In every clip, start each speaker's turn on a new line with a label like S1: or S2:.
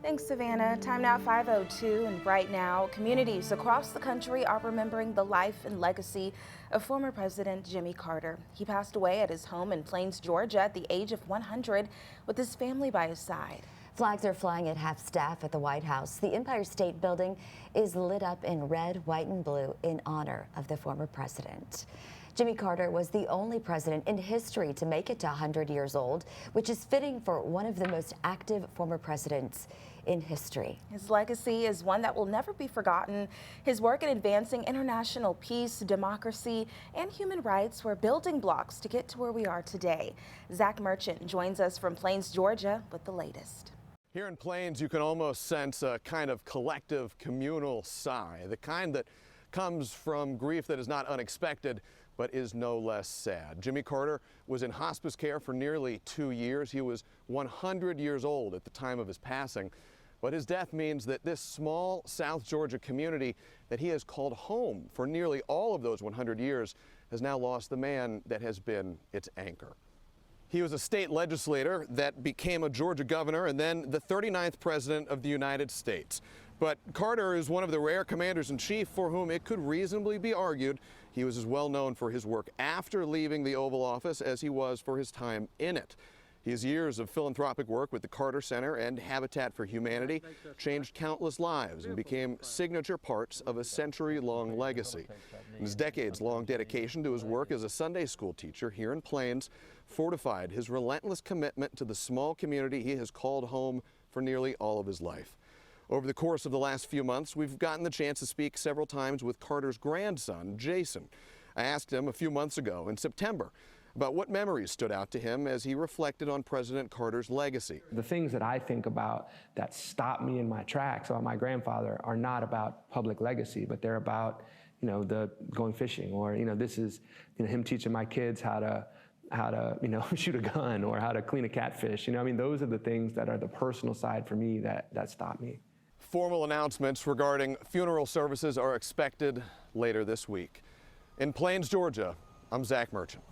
S1: Thanks, Savannah. Time now 5:02, and right now, communities across the country are remembering the life and legacy of former President Jimmy Carter. He passed away at his home in Plains, Georgia at the age of 100 with his family by his side.
S2: Flags are flying at half staff at the White House. The Empire State Building is lit up in red, white, and blue in honor of the former president. Jimmy Carter was the only president in history to make it to 100 years old, which is fitting for one of the most active former presidents in history.
S1: His legacy is one that will never be forgotten. His work in advancing international peace, democracy, and human rights were building blocks to get to where we are today. Zach Merchant joins us from Plains, Georgia with the latest.
S3: Here in Plains, you can almost sense a kind of collective communal sigh, the kind that comes from grief that is not unexpected, but is no less sad. Jimmy Carter was in hospice care for nearly 2 years. He was 100 years old at the time of his passing, but his death means that this small South Georgia community that he has called home for nearly all of those 100 years has now lost the man that has been its anchor. He was a state legislator that became a Georgia governor and then the 39th president of the United States. But Carter is one of the rare commanders-in-chief for whom it could reasonably be argued he was as well known for his work after leaving the Oval Office as he was for his time in it. His years of philanthropic work with the Carter Center and Habitat for Humanity changed countless lives and became signature parts of a century-long legacy. His decades-long dedication to his work as a Sunday school teacher here in Plains fortified his relentless commitment to the small community he has called home for nearly all of his life. Over the course of the last few months, we've gotten the chance to speak several times with Carter's grandson, Jason. I asked him a few months ago in September about what memories stood out to him as he reflected on President Carter's legacy.
S4: The things that I think about that stop me in my tracks about my grandfather are not about public legacy, but they're about, the going fishing, or, this is, him teaching my kids how to shoot a gun or how to clean a catfish. Those are the things that are the personal side for me that stop me.
S3: Formal announcements regarding funeral services are expected later this week. In Plains, Georgia, I'm Zach Merchant.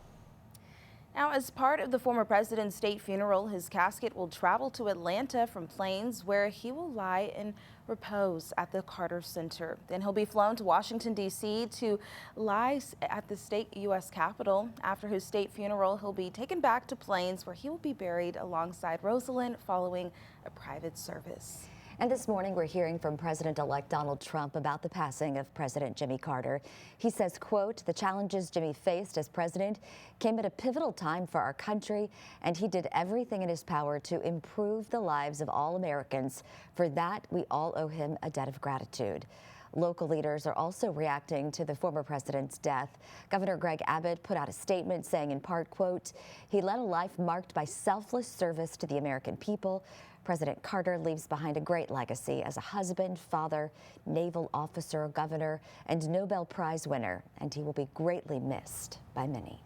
S1: Now, as part of the former president's state funeral, his casket will travel to Atlanta from Plains, where he will lie in repose at the Carter Center. Then he'll be flown to Washington, D.C. to lie at the state U.S. Capitol. After his state funeral, he'll be taken back to Plains, where he will be buried alongside Rosalind following a private service.
S2: And this morning, we're hearing from President-elect Donald Trump about the passing of President Jimmy Carter. He says, quote, "The challenges Jimmy faced as president came at a pivotal time for our country, and he did everything in his power to improve the lives of all Americans. For that, we all owe him a debt of gratitude." Local leaders are also reacting to the former president's death. Governor Greg Abbott put out a statement saying in part, quote, "He led a life marked by selfless service to the American people. President Carter leaves behind a great legacy as a husband, father, naval officer, governor, and Nobel Prize winner, and he will be greatly missed by many."